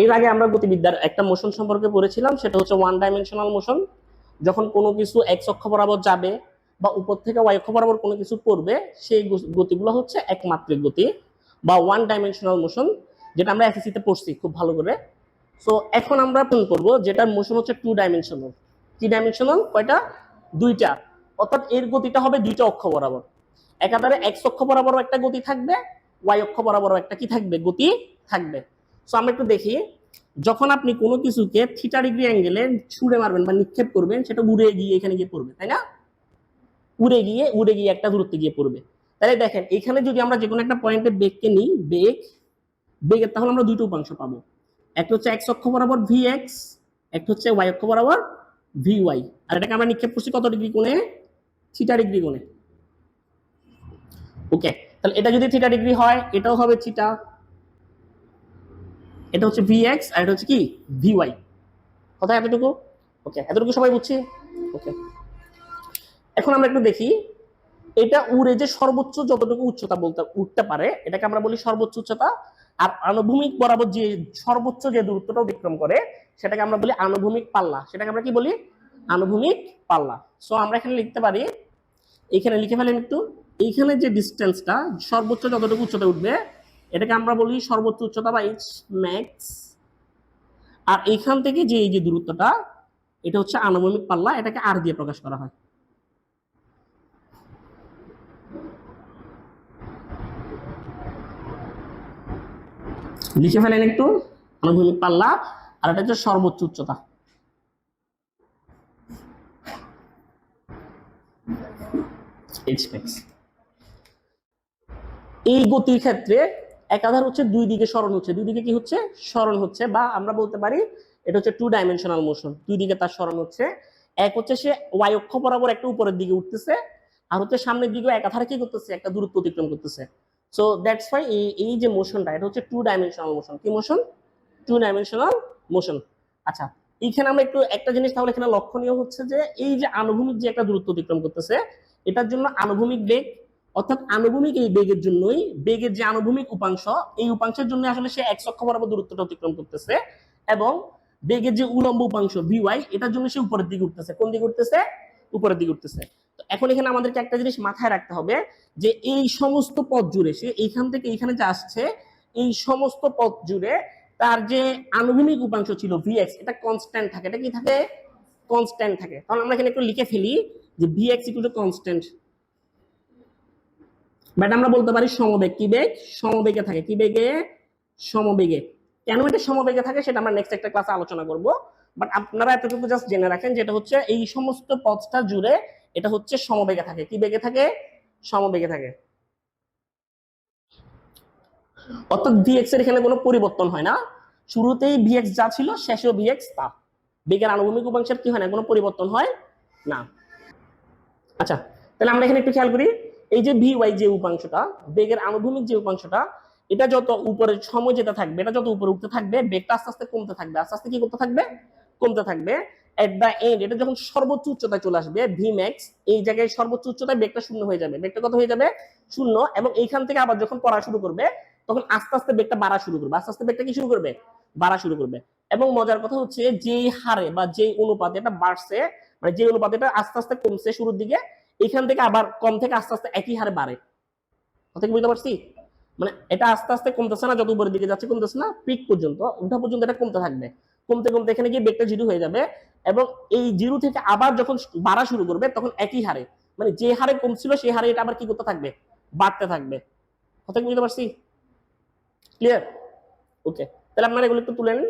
এর আগে আমরা গতিবিদ্যার একটা মোশন সম্পর্কে পড়েছিলাম, সেটা হচ্ছে ওয়ান ডাইমেনশনাল মোশন। যখন কোনো কিছু এক্স অক্ষ বরাবর যাবে বা উপর থেকে ওয়াই অক্ষ বরাবর কোনো কিছু পড়বে, সেই গতিগুলো হচ্ছে একমাত্রিক গতি বা ওয়ান ডাইমেনশনাল মোশন, যেটা আমরা এসএসসি তে পড়ছি খুব ভালো করে। সো এখন আমরা করবো যেটার মোশন হচ্ছে টু ডাইমেনশনাল। কি ডাইমেনশনাল? কয়টা? দুইটা। অর্থাৎ এর গতিটা হবে দুইটা অক্ষ বরাবর। একাধারে এক্স অক্ষ বরাবর একটা গতি থাকবে, ওয়াই অক্ষ বরাবর একটা কি থাকবে? গতি থাকবে। সো আমরা একটু দেখি, যখন আপনি কোনো কিছুকে থিটা ডিগ্রি অ্যাঙ্গেলে ছুঁড়ে মারবেন বা নিক্ষেপ করবেন, সেটা উড়ে গিয়ে এখানে গিয়ে পড়বে, তাই না? উড়ে গিয়ে একটা দূরত্বে গিয়ে পড়বে। তাহলে দেখেন, এখানে যদি আমরা যে কোনো একটা পয়েন্টে বেগকে নিই, বেগের তাহলে আমরা দুইটা উপাংশ পাবো। একটা হচ্ছে এক্স অক্ষ বরাবর ভি এক্স, একটা হচ্ছে ওয়াই অক্ষ বরাবর ভি ওয়াই। আর এটাকে আমরা নিক্ষেপ করছি কত ডিগ্রি কোণে? থিটা ডিগ্রি কোণে। ওকে, তাহলে এটা যদি থিটা ডিগ্রি হয়, এটাও হবে থিটা। এটা হচ্ছে ভি এক্স আর এটা হচ্ছে কি? V Y. কথা এতটুকু? ওকে, এতটুকু সবাই বুঝছি? ওকে, এখন আমরা একটু দেখি, এটা উড়ে যে সর্বোচ্চ যতটুকু উচ্চতা বলতে উঠতে পারে, এটাকে আমরা বলি সর্বোচ্চ উচ্চতা। আর আনুভূমিক বরাবর যে সর্বোচ্চ যে দূরত্বটা অতিক্রম করে, সেটাকে আমরা বলি আনুভূমিক পাল্লা। সেটাকে আমরা কি বলি? আনুভূমিক পাল্লা। সো আমরা এখানে লিখতে পারি, এখানে লিখে ফেলেন একটু, এইখানে যে ডিস্টেন্সটা সর্বোচ্চ যতটুকু উচ্চতা উঠবে, এটাকে আমরা বলি সর্বোচ্চ উচ্চতা বা এইচ ম্যাক্স। আর এইখান থেকে যে এই যে দূরত্বটা, এটা হচ্ছে আনুভূমিক পাল্লা, এটাকে আর দিয়ে প্রকাশ করা হয়। লিখে ফেলেন একটু, আনুভূমিক পাল্লা, আর এটা হচ্ছে সর্বোচ্চ উচ্চতা। এই গতির ক্ষেত্রে একাধার হচ্ছে দুই দিকে সরণ হচ্ছে, দুই দিকে কি হচ্ছে? সরণ হচ্ছে, বা আমরা বলতে পারি এটা হচ্ছে টু ডাইমেনশনাল মোশন। দুই দিকে তার সরণ হচ্ছে। এক হচ্ছে সে ওয়াই অক্ষ বরাবর একটা উপরের দিকে উঠতেছে, আর হচ্ছে সামনের দিকেও একাধারে কি করতেছে? একটা দূরত্ব অতিক্রম করতেছে। সো দ্যাটস ওয়াই এই যে মোশনটা, এটা হচ্ছে টু ডাইমেনশনাল মোশন। কি মোশন? Two dimensional motion. আচ্ছা, এইখানে আমরা একটু একটা জিনিস তাহলে এখানে লক্ষণীয় হচ্ছে যে এই যে আনুভূমিক যে একটা দূরত্ব অতিক্রম করতেছে, এটার জন্য আনুভূমিক বেগ, অর্থাৎ আনুভূমিক এই বেগের জন্যই, বেগের যে আনুভূমিক উপাংশ, এই উপাংশের জন্য আসলে সে এক্স অক্ষ বরাবর দূরত্বটা অতিক্রম করতেছে। এবং বেগের যে উলম্ব উপাংশ ভি ওয়াই, এটার জন্য সে উপরের দিকে উঠতেছে। কোন দিকে উঠতেছে? উপরের দিকে উঠতেছে। তো এখন এখানে আমাদেরকে একটা জিনিস মাথায় রাখতে হবে, যে এই সমস্ত পথ জুড়ে সে এইখান থেকে এইখানে যে আসছে, এই সমস্ত পথ জুড়ে তার যে আনুভূমিক উপাংশ ছিল ভিএক্স, এটা কনস্ট্যান্ট থাকে। এটা কি থাকে? কনস্ট্যান্ট থাকে। তাহলে আমরা এখানে একটু লিখে ফেলি যে VX equal to constant. But আমরা বলতে পারি সমবেগ। কি বেগ? সমবেগে থাকে। কি বেগে? সমবেগে। কেন এটা সমবেগে থাকে সেটা আমরা নেক্সট একটা ক্লাসে আলোচনা করব। বাট আপনারা এতটুকু জাস্ট জেনে রাখেন, যেটা হচ্ছে এই সমস্ত পথটা জুড়ে এটা হচ্ছে সমবেগে থাকে। কি বেগে থাকে? সমবেগে থাকে। অর্থাৎ ভিএক্স এর এখানে কোনো পরিবর্তন হয় না। শুরুতেই ভিএক্স যা ছিল, শেষেও ভিএক্স তা। বেগের আনুভূমিক উপাংশের কি হয় না? কোনো পরিবর্তন হয় না। আচ্ছা, তাহলে আমরা এখানে একটু খেয়াল করি, এই যে ভি ওয়াই যে উপাংশটা, বেগের আনুভূমিক যে উপাংশটা, এটা যত উপরে সময় যেতে থাকবে, এটা যত উপরে উঠতে থাকবে, বেগটা আস্তে আস্তে কমতে থাকবে। আস্তে আস্তে কি করতে থাকবে? কমতে থাকবে। এট দা এন্ড এটা যখন সর্বোচ্চ উচ্চতায় চলে আসবে, ভি ম্যাক্স, এই জায়গায় সর্বোচ্চ উচ্চতায় বেগটা শূন্য হয়ে যাবে। বেগটা কত হয়ে যাবে? শূন্য। এবং এইখান থেকে আবার যখন পড়া শুরু করবে, তখন আস্তে আস্তে বেগটা বাড়া শুরু করবে। আস্তে আস্তে বেগটা কি শুরু করবে? বাড়া শুরু করবে। এবং মজার কথা হচ্ছে, যেই হারে বা যেই অনুপাতে এটা বাড়ছে, মানে যে অনুপাতে এটা আস্তে আস্তে কমছে শুরুর দিকে, এখান থেকে আবার কম থেকে আস্তে আস্তে একই হারে বাড়ে। কথা কি বুঝতে পারছি? মানে এটা আস্তে আস্তে কমতেছে না, যত উপরের দিকে যাচ্ছে কমতেছে না, পিক পর্যন্ত উঠা পর্যন্ত এটা কমতে থাকবে। কমতে কমতে এখানে গিয়ে বেগটা জিরো হয়ে যাবে। এবং এই জিরো থেকে আবার যখন বাড়া শুরু করবে, তখন একই হারে, মানে যে হারে কমছিল সেই হারে এটা আবার কি করতে থাকবে? বাড়তে থাকবে। কথা কি বুঝতে পারছি? ক্লিয়ার? ওকে, তাহলে আপনারা এগুলো একটু তুলে নিন।